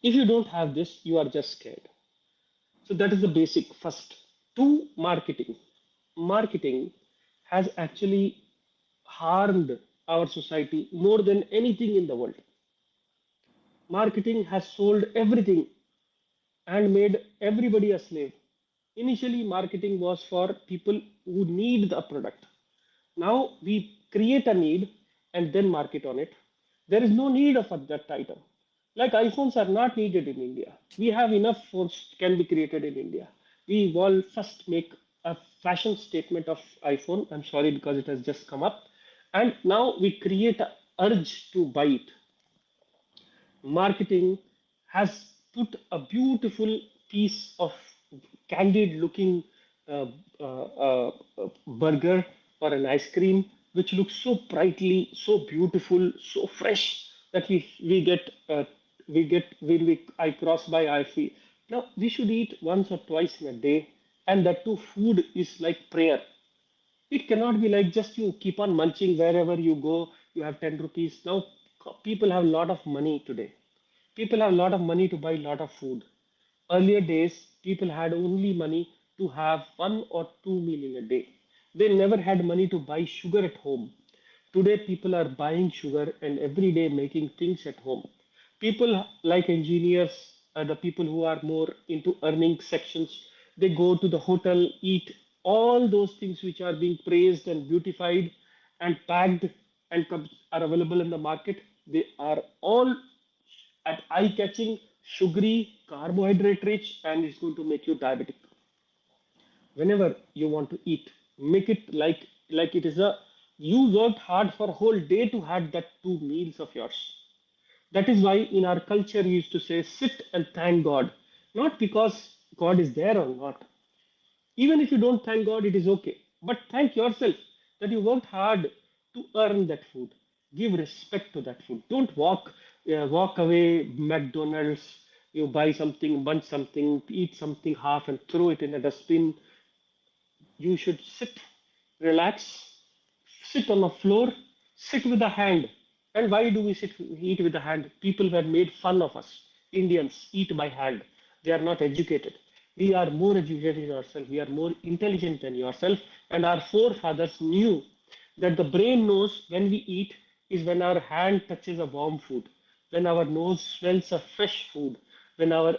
If you don't have this, you are just scared. So that is the basic first. Two, marketing. Marketing has actually harmed our society more than anything in the world. Marketing has sold everything and made everybody a slave. Initially, marketing was for people who need the product. Now we create a need and then market on it. There is no need of that item. Like iPhones are not needed in India. We have enough phones can be created in India. We will first make a fashion statement of iPhone. I'm sorry because it has just come up. And now we create a urge to buy it. Marketing has put a beautiful piece of candid looking uh, burger or an ice cream which looks so brightly, so beautiful, so fresh. that we get when we I cross by, I feel. Now we should eat once or twice in a day, and that too food is like prayer. It cannot be like just you keep on munching wherever you go. You have 10 rupees. Now people have a lot of money today. People have a lot of money to buy a lot of food. Earlier days, people had only money to have 1 or 2 meal in a day. They never had money to buy sugar at home. Today, people are buying sugar and every day making things at home. People like engineers, the people who are more into earning sections, they go to the hotel, eat all those things which are being praised and beautified and packed and are available in the market. They are all at eye-catching, sugary, carbohydrate-rich, and it's going to make you diabetic. Whenever you want to eat, make it like it is a you worked hard for a whole day to have that 2 meals of yours. That is why in our culture we used to say, sit and thank God, not because God is there or not. Even if you don't thank God, it is okay. But thank yourself that you worked hard to earn that food. Give respect to that food. Don't walk away McDonald's. You buy something, bunch something, eat something half, and throw it in a dustbin. You should sit, relax, sit on the floor, sit with the hand. And why do we eat with the hand? People have made fun of us. Indians eat by hand. They are not educated. We are more educated than ourselves. We are more intelligent than yourself. And our forefathers knew that the brain knows when we eat is when our hand touches a warm food, when our nose smells of fresh food, when our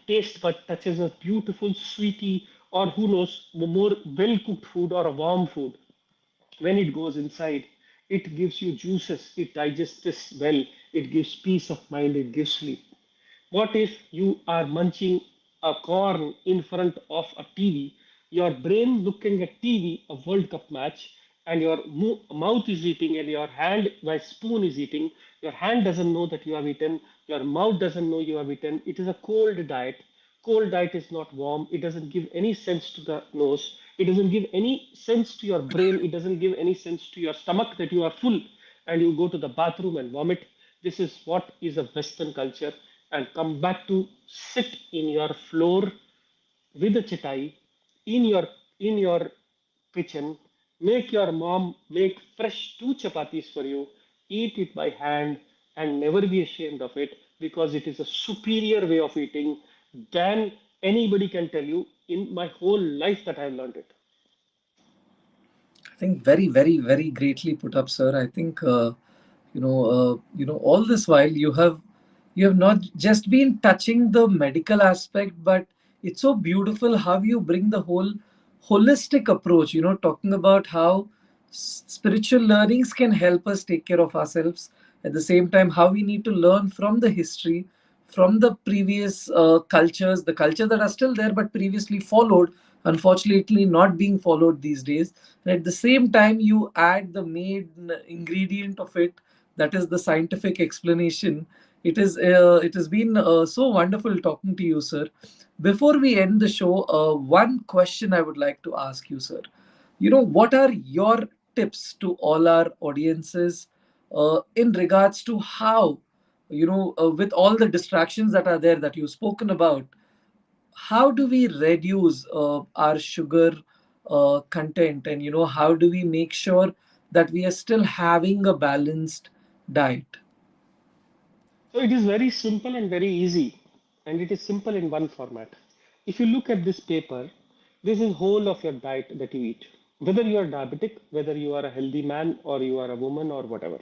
taste bud touches a beautiful sweetie, or who knows, more well cooked food or a warm food. When it goes inside, it gives you juices, it digests this well, it gives peace of mind, it gives sleep. What if you are munching a corn in front of a TV, your brain looking at TV, a World Cup match, and your mouth is eating and your hand by spoon is eating? Your hand doesn't know that you have eaten, your mouth doesn't know you have eaten. It is a cold diet. Cold diet is not warm. It doesn't give any sense to the nose. It doesn't give any sense to your brain. It doesn't give any sense to your stomach that you are full and you go to the bathroom and vomit. This is what is a Western culture. And come back to sit in your floor with a chatai in your kitchen. Make your mom make fresh 2 chapatis for you. Eat it by hand and never be ashamed of it because it is a superior way of eating than anybody can tell you in my whole life that I've learned it. I think very, very, very greatly put up, sir. I think all this while you have not just been touching the medical aspect, but it's so beautiful how you bring the whole holistic approach. Talking about how spiritual learnings can help us take care of ourselves. At the same time, how we need to learn from the history, from the previous cultures, the culture that are still there but previously followed, unfortunately not being followed these days. And at the same time, you add the main ingredient of it, that is the scientific explanation. It has been so wonderful talking to you, sir. Before we end the show, one question I would like to ask you, sir. What are your tips to all our audiences in regards to how, with all the distractions that are there that you've spoken about, how do we reduce our sugar content, and how do we make sure that we are still having a balanced diet? So it is very simple and very easy, and it is simple in one format. If you look at this paper, this is whole of your diet that you eat. Whether you are diabetic, whether you are a healthy man or you are a woman or whatever,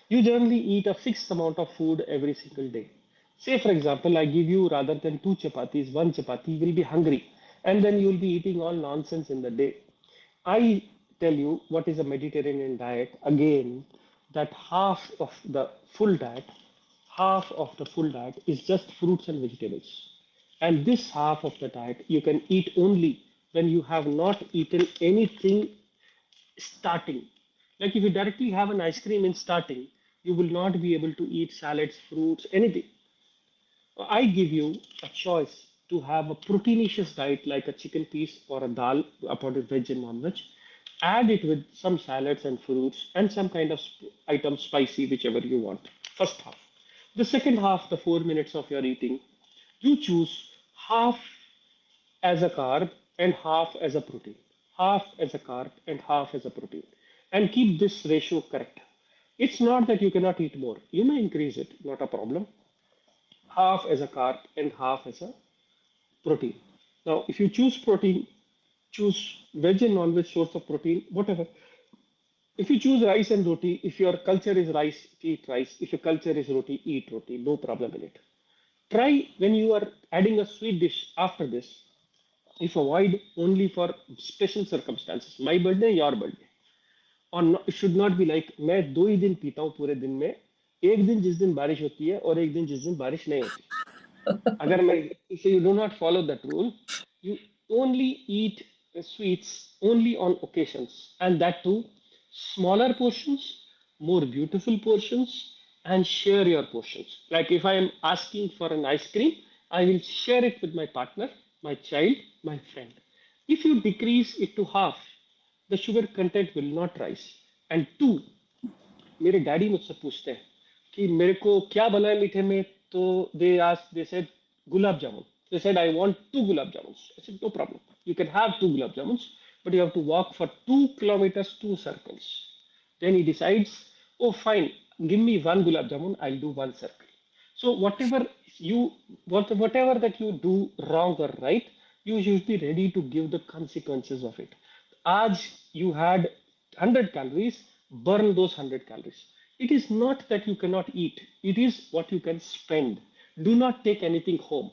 you generally eat a fixed amount of food every single day. Say, for example, I give you rather than 2 chapatis, 1 chapati, you will be hungry, and then you will be eating all nonsense in the day. I tell you what is a Mediterranean diet again, that half of the full diet is just fruits and vegetables. And this half of the diet you can eat only when you have not eaten anything starting. Like if you directly have an ice cream in starting, you will not be able to eat salads, fruits, anything. I give you a choice to have a proteinaceous diet like a chicken piece or a dal, about it veg and non-veg. Add it with some salads and fruits and some kind of item spicy, whichever you want. First half. The second half, the 4 minutes of your eating, you choose half as a carb and half as a protein. Half as a carb and half as a protein. And keep this ratio correct. It's not that you cannot eat more. You may increase it, not a problem. Half as a carb and half as a protein. Now, if you choose protein, choose veg and non-veg source of protein, whatever. If you choose rice and roti, if your culture is rice, eat rice. If your culture is roti, eat roti. No problem in it. Try when you are adding a sweet dish after this, if avoid only for special circumstances. My birthday, your birthday. और it should not be like मैं 2 ही दिन पीता हूँ पूरे दिन में, एक दिन जिस दिन बारिश होती है और एक दिन जिस दिन बारिश नहीं होती. अगर मैं, if you do not follow that rule, you only eat sweets only on occasions, and that too smaller portions, more beautiful portions, and share your portions. Like if I am asking for an ice cream, I will share it with my partner, my child, my friend. If you decrease it to half, the sugar content will not rise. And two, मेरे daddy मुझसे पूछते हैं कि मेरे को क्या बनाए मीठे में, तो they said gulab jamun. They said I want 2 gulab jamuns. I said no problem. You can have 2 gulab jamuns, but you have to walk for 2 kilometers, 2 circles. Then he decides, oh fine, give me one gulab jamun, I'll do one circle. So you whatever that you do wrong or right, you should be ready to give the consequences of it. As you had 100 calories, burn those 100 calories. It is not that you cannot eat, it is what you can spend. Do not take anything home.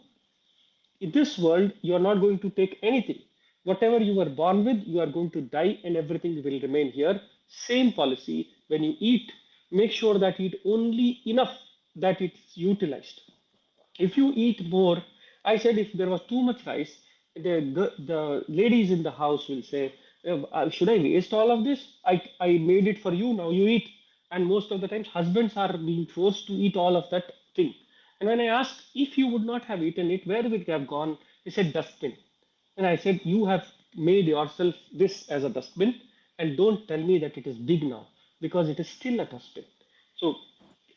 In this world, you are not going to take anything. Whatever you were born with, you are going to die, and everything will remain here. Same policy. When you eat, make sure that you eat only enough that it's utilized. If you eat more, I said if there was too much rice, the ladies in the house will say, should I waste all of this? I made it for you, now you eat. And most of the times, husbands are being forced to eat all of that thing. And when I asked if you would not have eaten it, where would it have gone? He said, dustbin. And I said, you have made yourself this as a dustbin, and don't tell me that it is big now, because it is still a dustbin. So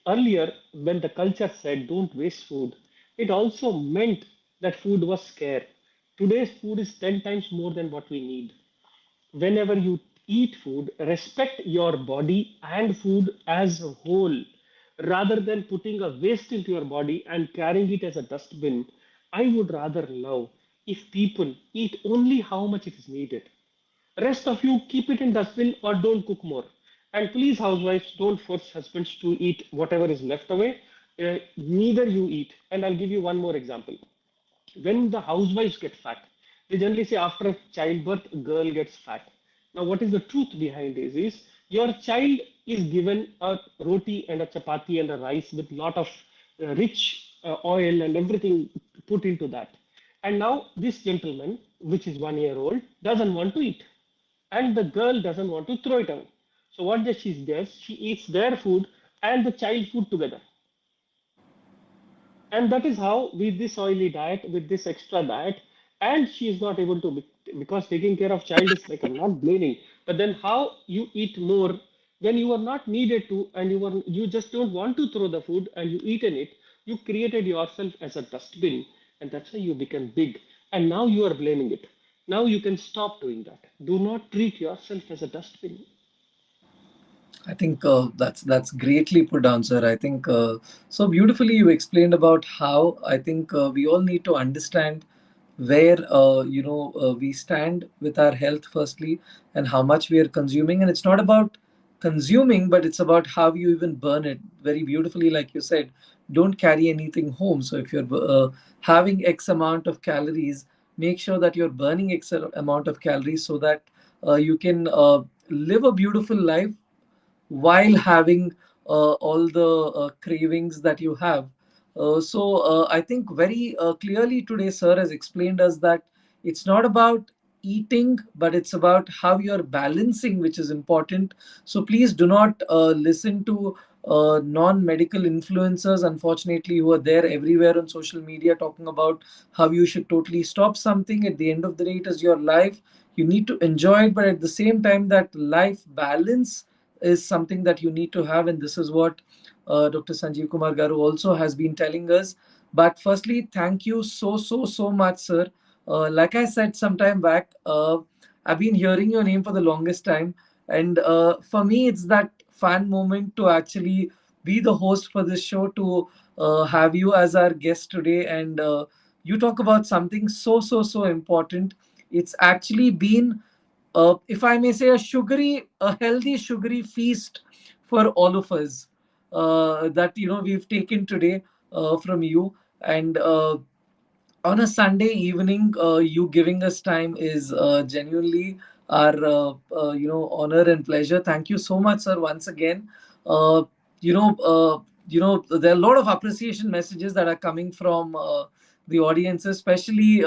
earlier, when the culture said don't waste food, it also meant that food was scarce. Today's food is 10 times more than what we need. Whenever you eat food, respect your body and food as a whole. Rather than putting a waste into your body and carrying it as a dustbin, I would rather love if people eat only how much it is needed. Rest of you keep it in dustbin or don't cook more. And please, housewives, don't force husbands to eat whatever is left away. Neither you eat. And I'll give you one more example. When the housewives get fat, they generally say after childbirth, a girl gets fat. Now, what is the truth behind this is your child is given a roti and a chapati and a rice with lot of rich oil and everything put into that. And now this gentleman, which is 1 year old, doesn't want to eat. And the girl doesn't want to throw it away. So what does she does? She eats their food and the child food together. And that is how, with this oily diet, with this extra diet, and she is not able to, because taking care of child is like, I'm not blaming, but then how you eat more when you are not needed to, and you just don't want to throw the food and you eat in it, you created yourself as a dustbin, and that's why you become big. And now you are blaming it. Now you can stop doing that. Do not treat yourself as a dustbin. I think that's greatly put down, sir. I think so beautifully you explained about how I think we all need to understand where we stand with our health firstly, and how much we are consuming. And it's not about consuming, but it's about how you even burn it. Very beautifully, like you said, don't carry anything home. So if you're having X amount of calories, make sure that you're burning X amount of calories so that you can live a beautiful life while having all the cravings that you have. I think very clearly today, sir has explained us that it's not about eating, but it's about how you're balancing, which is important. So please do not listen to non-medical influencers, unfortunately, who are there everywhere on social media talking about how you should totally stop something. At the end of the day, it is your life. You need to enjoy it, but at the same time, that life balance is something that you need to have. And this is what Dr. Sanjeev Kumar Garu also has been telling us. But firstly, thank you so much, sir. Like I said some time back, I've been hearing your name for the longest time, and for me, it's that fun moment to actually be the host for this show, to have you as our guest today, and you talk about something so important. It's actually been, if I may say, a healthy sugary feast for all of us, that we've taken today from you. And on a Sunday evening, you giving us time is genuinely our honor and pleasure. Thank you so much, sir, once again. Uh, you know, there are a lot of appreciation messages that are coming from the audience, especially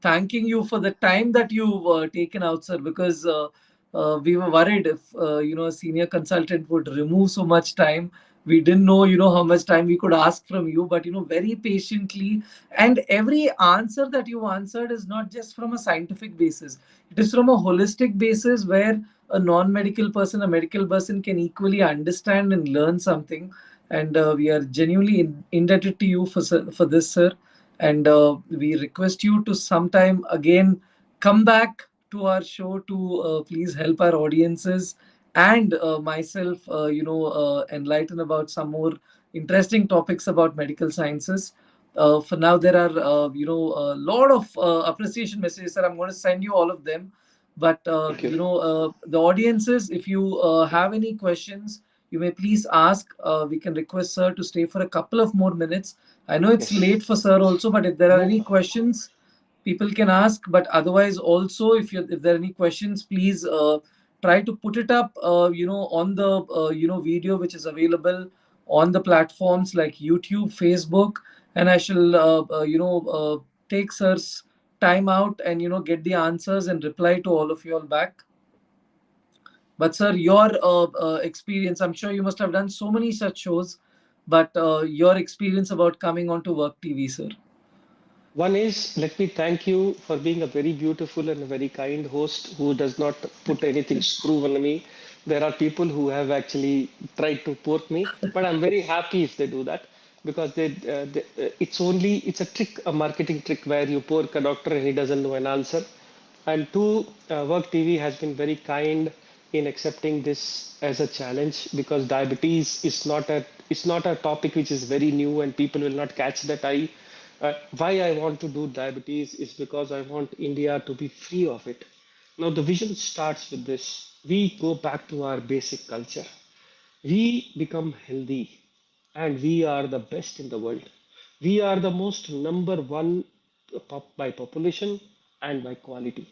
thanking you for the time that you've taken out, sir, because we were worried if a senior consultant would remove so much time. We didn't know how much time we could ask from you, but very patiently, and every answer that you answered is not just from a scientific basis, it is from a holistic basis where a non-medical person, a medical person can equally understand and learn something. And we are genuinely indebted to you for this, sir. And we request you to sometime again come back to our show to please help our audiences and myself enlighten about some more interesting topics about medical sciences. For now, there are a lot of appreciation messages, sir. I'm going to send you all of them. But Thank you. the audiences, if you have any questions, you may please ask. We can request sir to stay for a couple of more minutes. I know it's Yes. late for sir also, but if there are No any problem. questions, people can ask. But otherwise, also, if there are any questions, please try to put it up on the video which is available on the platforms like YouTube, Facebook, and I shall take sir's time out and get the answers and reply to all of you all back. But sir, your experience, I'm sure you must have done so many such shows, but your experience about coming onto Work TV, sir. One is, let me thank you for being a very beautiful and a very kind host who does not put anything screw on me. There are people who have actually tried to pork me, but I'm very happy if they do that because it's a trick, a marketing trick where you pork a doctor and he doesn't know an answer. And two, Work TV has been very kind in accepting this as a challenge because diabetes is not a topic which is very new and people will not catch that eye. Why I want to do diabetes is because I want India to be free of it. Now the vision starts with this. We go back to our basic culture. We become healthy and we are the best in the world. We are the most number one by population and by quality.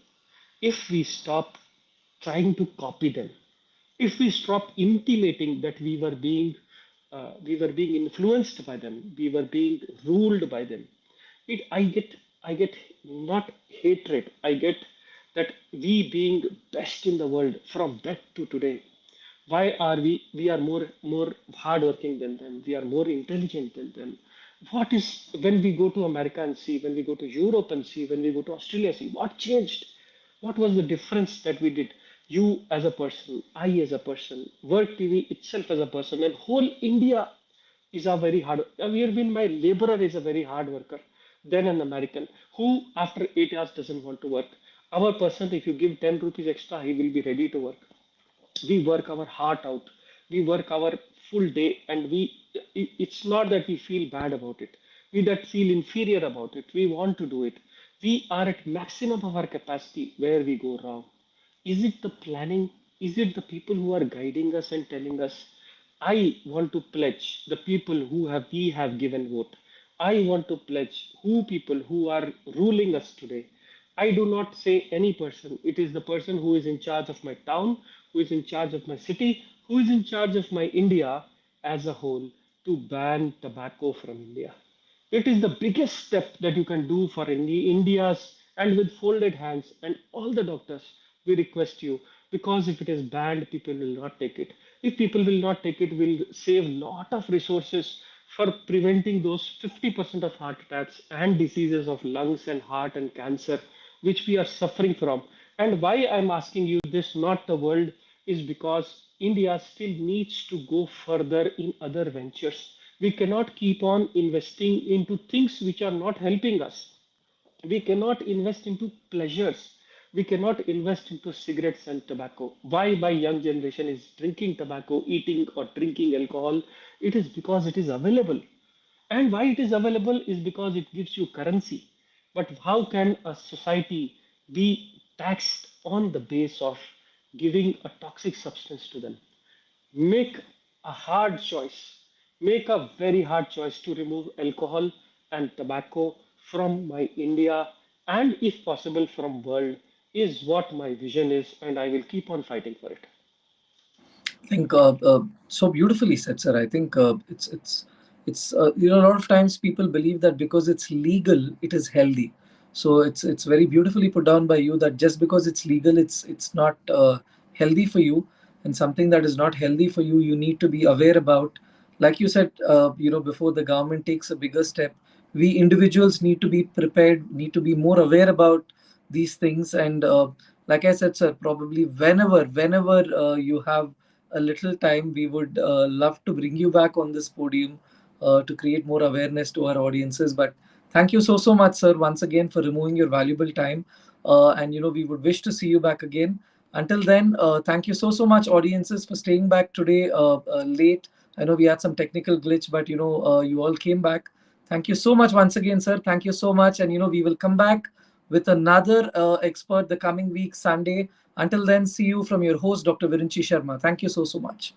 If we stop trying to copy them, if we stop intimating that we were being influenced by them, we were being ruled by them, it I get not hatred, I get that we being best in the world from that to today. Why are we are more hardworking than them, we are more intelligent than them. What is, when we go to America and see, when we go to Europe and see, when we go to Australia, see what changed, what was the difference that we did? You as a person, I as a person, Work TV itself as a person, and whole India is a very hard. We have been, my laborer is a very hard worker than an American who after 8 hours doesn't want to work. Our person, if you give 10 rupees extra, he will be ready to work. We work our heart out, we work our full day, and it's not that we feel bad about it, we that feel inferior about it, we want to do it. We are at maximum of our capacity. Where we go wrong, is it the planning, is it the people who are guiding us and telling us? I want to pledge the people who have we have given vote. I want to pledge who people who are ruling us today. I do not say any person. It is the person who is in charge of my town, who is in charge of my city, who is in charge of my India as a whole, to ban tobacco from India. It is the biggest step that you can do for India's, and with folded hands and all the doctors, we request you, because if it is banned, people will not take it. If people will not take it, we'll save lot of resources for preventing those 50% of heart attacks and diseases of lungs and heart and cancer which we are suffering from. And why I'm asking you this, not the world, is because India still needs to go further in other ventures. We cannot keep on investing into things which are not helping us. We cannot invest into pleasures. We cannot invest into cigarettes and tobacco. Why my young generation is drinking tobacco, eating or drinking alcohol? It is because it is available. And why it is available is because it gives you currency. But how can a society be taxed on the base of giving a toxic substance to them? Make a hard choice. Make a very hard choice to remove alcohol and tobacco from my India and if possible from world is what my vision is, and I will keep on fighting for it. I think so beautifully said, sir. I think it's you know, a lot of times people believe that because it's legal, it is healthy. So it's very beautifully put down by you that just because it's legal, it's not healthy for you, and something that is not healthy for you, you need to be aware about. Like you said, you know, before the government takes a bigger step, we individuals need to be prepared, need to be more aware about these things, and like I said, sir, probably whenever you have a little time, we would love to bring you back on this podium to create more awareness to our audiences. But thank you so much, sir, once again for removing your valuable time. And you know, we would wish to see you back again. Until then, thank you so much, audiences, for staying back today late. I know we had some technical glitch, but you know, you all came back. Thank you so much once again, sir. Thank you so much, and you know, we will come back with another expert the coming week, Sunday. Until then, see you from your host, Dr. Virinchi Sharma. Thank you so much.